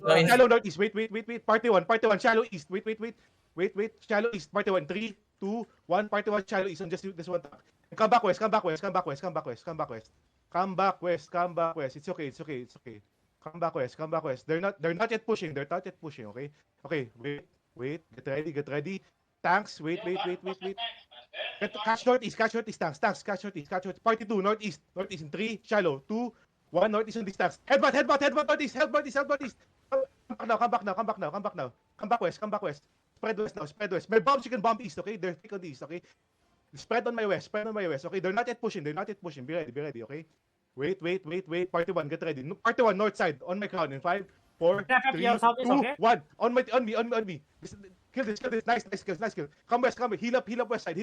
Shallow northeast. Wait. Party one. Shallow east. Wait. Shallow east. Party one. 3, 2, 1. Party one. Shallow east on just this one tap. Come back west. Come back west. It's okay. Come back west. They're not yet pushing. Okay. Wait. Get ready. Tanks. Wait. Catch northeast. Tanks. Catch northeast. Party 2. Northeast in 3. Shallow. 2, 1. Northeast on these tanks. Headbutt northeast. Come back west. Spread west. My bombs you can bomb east, okay? They're thick on the east, okay? Spread on my west. Okay? They're not yet pushing. Be ready, okay? Wait. Party 1, get ready. Party 1, north side, on my crown in 5, 4, 3, 2, 1. On me. Kill this. Nice kill. Come west. Heal up west side.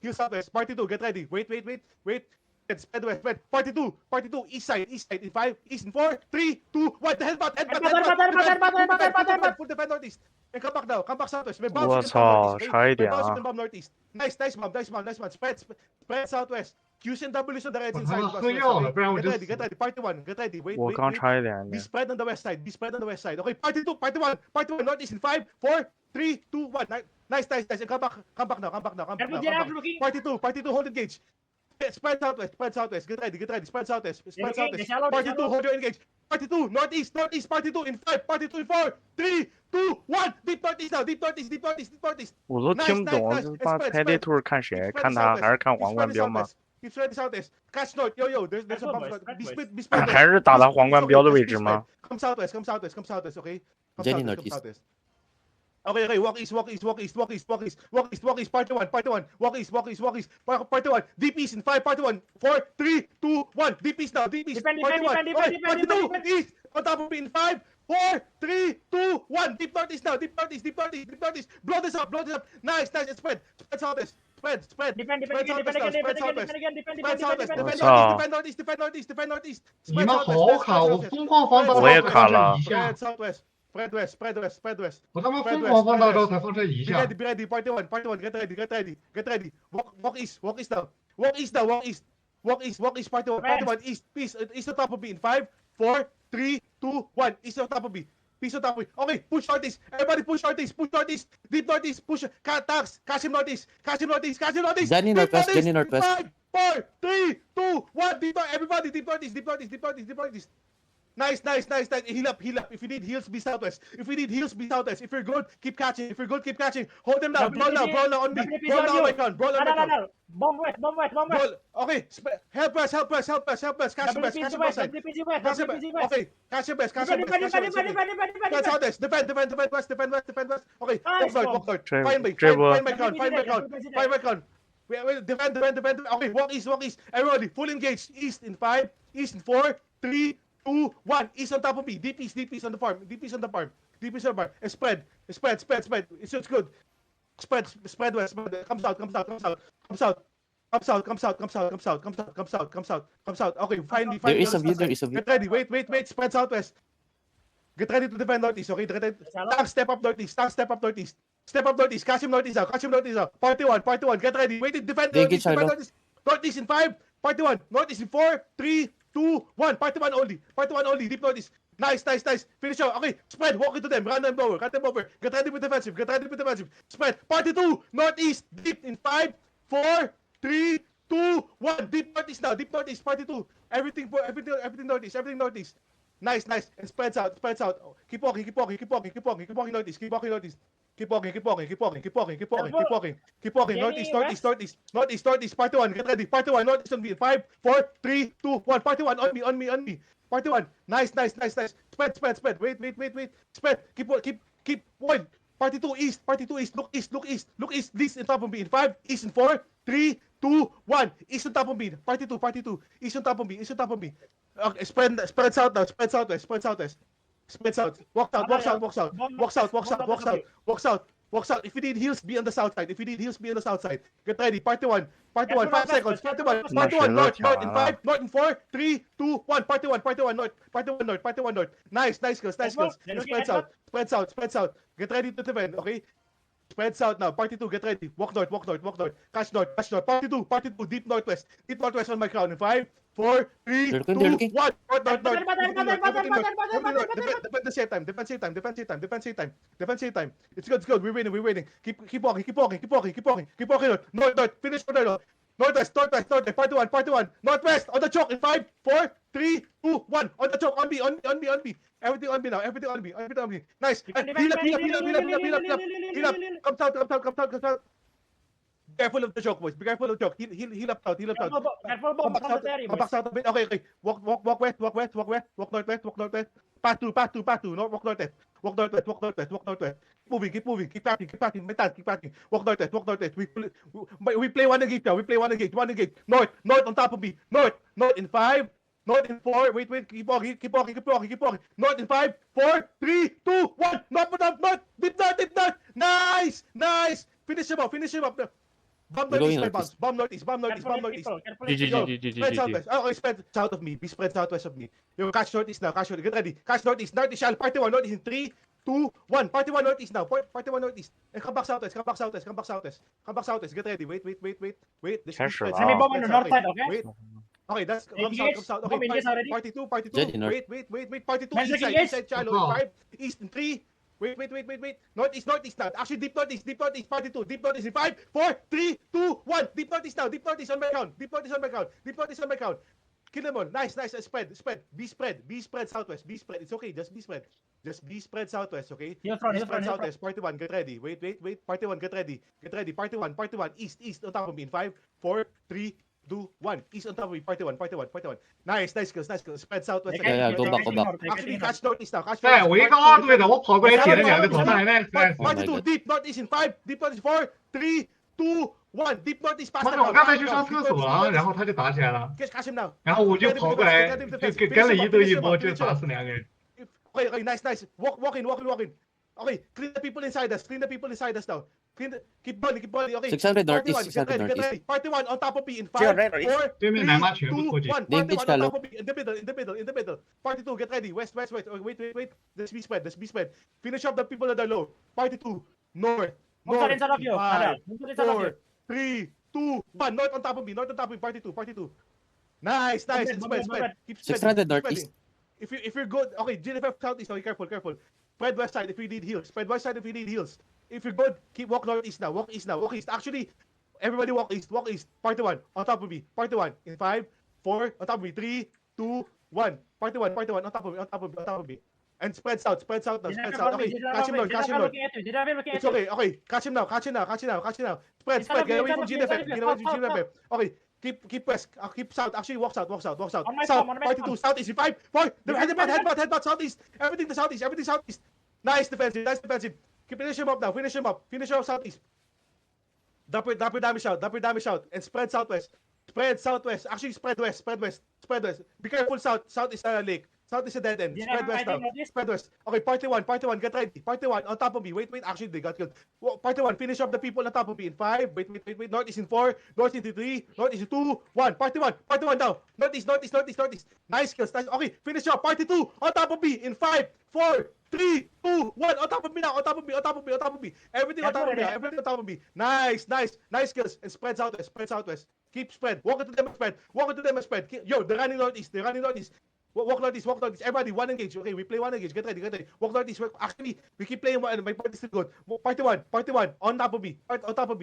Heal southwest. Party 2, get ready. Wait. Spread west. Party 2, east side in 5, east in 4, 3, 2, 1. The headbutt. Full defend northeast. And come back now. Come back southwest. My bombs 我 you can 操， bomb northeast, okay? 差一点 My bombs you 啊 can！ bomb northeast. Nice bomb. Spread southwest. Q's and W's on the right 我 hand 他 side. 妈喝药了，不然我 Get 就 ready. Party 1, get ready. Wait. 我刚差一点 Be 点。 spread on the west side. Okay, party 1, northeast in 5, 4, 3, 2, 1. Nice. And come back now. Party 2, hold engage. Spread southwest. Get ready. Spread southwest. Party 2, hold your engage. Party 2, northeast. Party 2 in 5, Party 2 in 4, 3, 2, 1. Deep northeast now. Deep northeast. 我都听不懂，这把开地图看谁？看他还是看皇冠标吗？ Keep spreading southwest. Catch north. Yo. There's a bomb. Be spread. 还是打他皇冠标的位置吗？ Come southwest. Okay. Jenny northeast. Okay. Walk east. Party 1. Walk east. Party 1. Deep east in 5. Party 1. 4, 3, 2, 1. Deep east now. Party 1. Party 2. East. On top of me in 5, 4, 3, 2, 1. Deep northeast now. Deep northeast. Blow this up. Nice. Spread southwest. Spread. Defend northeast. 你们好卡，我疯狂放大招我也才卡了放这一下， Spread west. 我他妈疯狂放大招才放这一 Be 下。 ready. Party 1. Get ready. Walk east now. Walk east. Party 1. East on top of me in 5, 4, 3, 2, 1. East on top of me. Peace on top of me. Okay, push northeast. Everybody push northeast. Deep northeast. Push. Tax. Catch him northeast. Jenny northwest. 5, 4, 3, 2, 1. Everybody deep northeast. Nice. Heal up. If you need heals, be southwest. If you're good, keep catching. Hold them down. Brawl now on me. Brawl now on my crown. Bomb west. Brawl. Okay. Help us. Catch your best. Okay. Catch your best. Defend west. Okay. Walk north. Find my crown. Wait, defend. Okay, walk east. Everybody, full engage. East in 5, east in 4, 3, 2, 1. East on top of me. Deep east on the farm. And spread. It's good. Spread west. Come south. Okay, finally. There is a view. Get ready. Wait. Spread southwest. Get ready to defend northeast. Okay, Tank, step up northeast. Catch him northeast out. Party 1. Get ready. Wait, defend They northeast. get shallow. Northeast in 5. Party 1. Northeast in 4, 3, 2, 1. Party 1 only. Deep northeast. Nice. Finish out. Okay, spread. Walk into them. Run them over. Get ready with defensive. Spread. Party 2. Northeast. Deep in 5, 4, 3, 2, 1. Deep northeast now. Party 2. Everything northeast. Nice. And spreads out. Keep walking northeast. Keep walking. Northeast. Party 1. Get ready. Party 1. Northeast on me. 5, 4, 3, 2, 1. Party 1 on me. Party 1. Nice. Spread. Wait. Spread. Keep one. Party 2 east. Look east. This on top of me. In 5, east in 4, 3, 2, 1. East on top of me. Party 2. East on top of me. Okay, spread south now. Spread southwest. Spread south. Walk south. If you need heals, be on the south side. Get ready. Party 1. 5 seconds. Party 1. North in 5. North in 4, 3, 2, 1. Party 1. North. Nice kills. Spread south. Get ready to defend. Okay. Spread south now. Party 2, get ready. Walk north, walk north, walk north. Catch north, catch north. Party 2, deep northwest. Deep northwest on my crown. In 5, 4, 3, They're 2, looking. 1. North. Defend same time. It's good. We're winning. Keep walking. North. Finish north. Northwest. Party 1. Northwest on the choke in 5, 4, 3, 2, 1. On the choke. On me. Everything on me now. Everything on me. Nice. Heal up. Come out. Be careful of the choke, boys. Be careful of the choke. Heal up out. Careful, bomb. Come back south a bit. Okay. Walk west. Walk northwest. Path 2. No, walk northwest. Walk northwest. Keep moving. Keep packing. Walk northwest. We play one engage now. One engage. North on top of me. North in 5. North in 4. Wait. Keep walking. North in 5, 4, 3, 2, 1. North. Deep north. Nice. Finish him up. Bomb northeast. Bomb northeast. Spread southwest. Okay, spread south of me. Be spread southwest of me. You catch northeast now. Get ready. Catch northeast. Northeast shall. Party 1 northeast in 3, 2, 1. Party 1 northeast now. Party 1 northeast. And come back southwest. Get ready. Wait. This is spread Enemy south. bomb on the north side, okay? Wait. Okay, that's come Engage. south. Bomb Okay, engage already. party 2. Jetty north. Wait. Party 2 Magic inside. engage. Inside shallow. 5, east in 3. Wait. Northeast now. Actually, deep northeast. Party 2. Deep northeast in 5, 4, 3, 2, 1. Deep northeast now. Deep northeast on my count. Kill them all. Nice. Spread. Be spread southwest. It's okay. Just be spread southwest, okay? Heel front. Southwest. Party 1, get ready. Wait. Party 1, get ready. Party 1. East on top of me in 5, 4, 3, 2, 1. East on top of me. Party 1. Nice skills. Spread southwest. Yeah, go back. Actually, catch northeast now. 在我一个二队的，我跑过来捡了2个头弹，nice。 Party 2, deep northeast in 5, deep northeast 4, 3, 2, 1. Deep northeast pass. 妈的，我刚才去上厕所了，然后他就打起来了， Catch him now. 然后我就跑过来，就跟了一对一波，就打死2个人。 Okay, nice. Walk in. Okay, clean the people inside us now. Keep body. Okay. 600 northeast, Party 1, 600 get ready. northeast. Party 1 on top of me in 5, 4, 3, 对面南马全部 2, 过去。 1. Name Party pitch 1 on shallow. top of me in the middle. Party 2, get ready. West. Oh, wait. Let's be spread. Finish up the people that are low. Party 2, north. Monster inside of you. 5, Monster inside of you. 4, 3, 2, 1. North on top of me. Party 2. Nice. Spread. Keep spreading. 600 northeast. If you're good, okay, GFF southeast. Okay, careful. Spread west side if you need heals. If you're good, keep walk northeast now. Walk east. Actually, everybody walk east. Party 1 on top of me. Party 1 in 5, 4 on top of me. 3, 2, 1. Party 1 on top of me. And spread south now. Okay, catch him now. It's okay. Catch him now. Spread. Get away from GFF. Okay. Keep west. Keep south. Actually, walk south. On my South. farm. Party 2. Southeast. 5, 4. Headbutt. Southeast. Everything to southeast. Nice defensive. Keep finish him up now. Finish him up southeast. Drop your damage out. And spread southwest. Actually, spread west. Be careful south. South is a lake. South is a dead end. Spread west now. Spread west. Okay, party 1, get ready. Party 1 on top of me. Wait. Actually, they got killed. Party 1, finish up the people on top of me in 5. Wait. North is in 4. North is in 3. North is in 2. 1. Party 1 down. Northeast. Nice kills. Nice. Okay, finish up. Party 2 on top of me in 5, 4, 3, 2, 1. On top of me now. On top of me. Everything on top of me. Nice kills. And spread southwest. Keep spread. Walk into them and spread. Yo, they're running northeast. Walk northeast. Everybody, one engage. Okay, we play one engage. Get ready. Walk northeast. Actually, we keep playing one. My party is still good. Party 1. On top of me.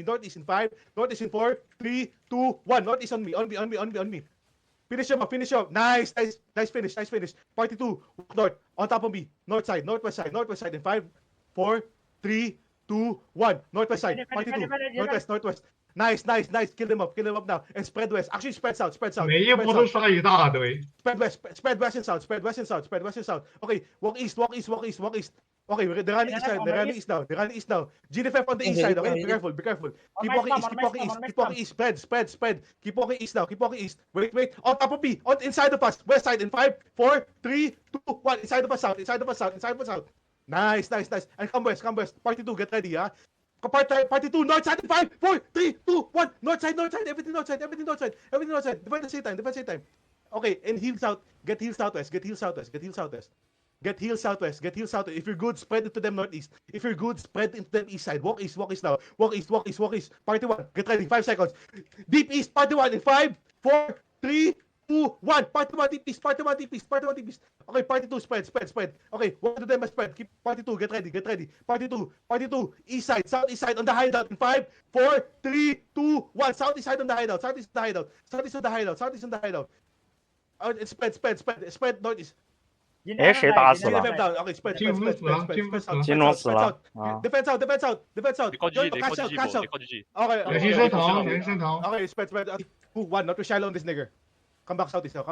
Northeast in 5. Northeast in 4. 3, 2, 1. Northeast on me. Finish him up. Nice finish. Party 2. Walk north. On top of me. Northwest side in 5, 4, 3, 2, 1. Northwest side. Party 2. Northwest. Nice. Kill them up now. And spread west. Actually, spread south. 每一波都杀一大堆。 Spread west and south. Okay, walk east. Okay, they're running east now. GFF on the east side. Okay, be careful. Keep walking east. Spread. Keep walking east now. Wait. On top of me. Inside of us. West side in 5, 4, 3, 2, 1. Inside of us south. Nice. And come west. Party 2, get ready, huh? Party 2, north side in 5, 4, 3, 2, 1. North side. Everything north side. Defend the same time. Okay, and heal south. Get heal southwest. Get heal southwest. Get heal southwest. If you're good, spread into them northeast. If you're good, spread into them east side. Walk east now. Walk east. Party 1. Get ready. 5 seconds. Deep east, party 1 in 5, 4, 3, 2, 1. Party 1 deep east. Party 1 deep east. Okay, party 2, spread. Okay, one to them spread. Keep party 2, get ready. Party 2, east side, southeast side on the hideout in 5, 4, 3, 2, 1. Southeast side on the hideout. Southeast on the hideout. Spread northeast. 哎谁打死 Get 了 them down. Okay, spread. 金龙死了啊 Defense out.你靠 GG，你靠 Cash GG， out. 你靠 GG。 Okay. 有牺牲筒，有牺牲筒。 Okay, spread. Who? One, not to shallow on this nigger. Come back southeast now.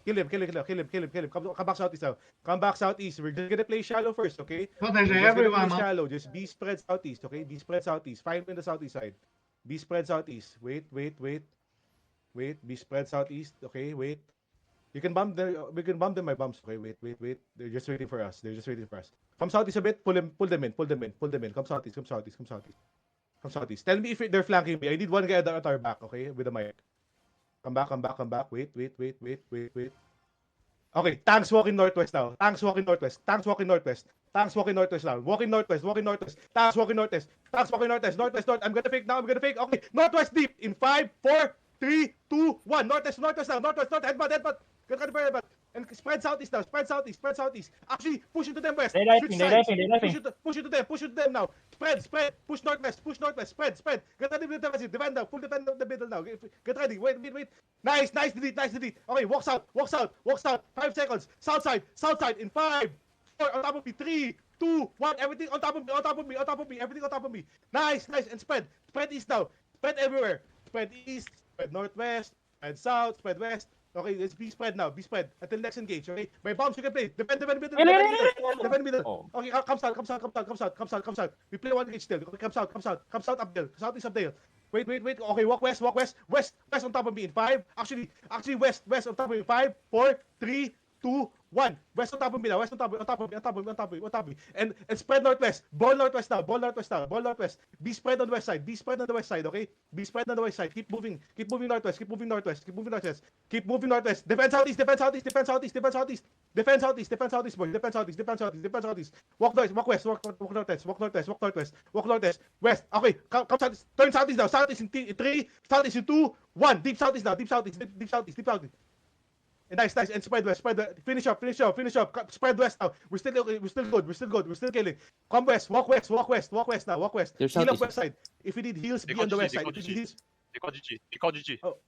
Kill him. Come back southeast now. Come back southeast. We're just gonna play shallow first, okay? Protection We're just gonna everyone, play man. shallow. Just be spread southeast, okay? Be spread southeast. Find in the southeast side. Be spread southeast. Wait. Be spread southeast. Okay, wait. We can bomb them by bumps. Okay, wait. They're just waiting for us. Come southeast a bit. Pull them in. Come southeast. Tell me if they're flanking me. I need one guy at our back, okay? With the mic. Come back. Wait. Okay, tanks walking northwest now. Tanks walking northwest now. Walking northwest. Tanks walking northwest. Tanks walking northwest. North. I'm gonna fake now. Okay, northwest deep in 5, 4, 3, 2, 1. Northwest now. North. Headbutt. Get ready for headbutt. And spread southeast now. Spread southeast. Actually, push into them west. They're knifing, Switch they're sides. knifing. Push into them now. Spread. Push northwest. Spread. Get ready with the defensive. Defend now. Full defend the middle now. Get ready. Wait. Nice. Delete. Okay, walks out. 5 seconds. South side. In 5, 4, on top of me. 3, 2, 1. Everything on top of me. Everything on top of me. Nice. And spread. Spread east now. Spread everywhere. Spread east. Spread northwest. Spread south. Spread west. Okay, let's be spread now. Until next engage, okay? My bombs you can play. Defend middle. Okay, comes out. We play one engage still. Okay, comes out Abdel. Southeast Abdel. Wait. Okay, walk west. West on top of me in 5. Actually west on top of me in 5, 4, 3, 2, 1. West on top of me now. On top of me. And spread northwest. Ball northwest now. Be spread on the west side. Okay? Be spread on the west side. Keep moving northwest. Keep moving northwest. Defend southeast. Defend southeast. Walk west. West. Okay, come southeast. Turn southeast now. Southeast in 3, southeast in 2, 1. Deep southeast now. Deep southeast. Nice. And spread west. Finish up. Spread west now. We're still good. We're still killing. Come west. Walk west now. There's Heal up southeast. west side. If you need heals, be on the west side. If you need heals,你靠 GG，你靠 GG。 oh, okay.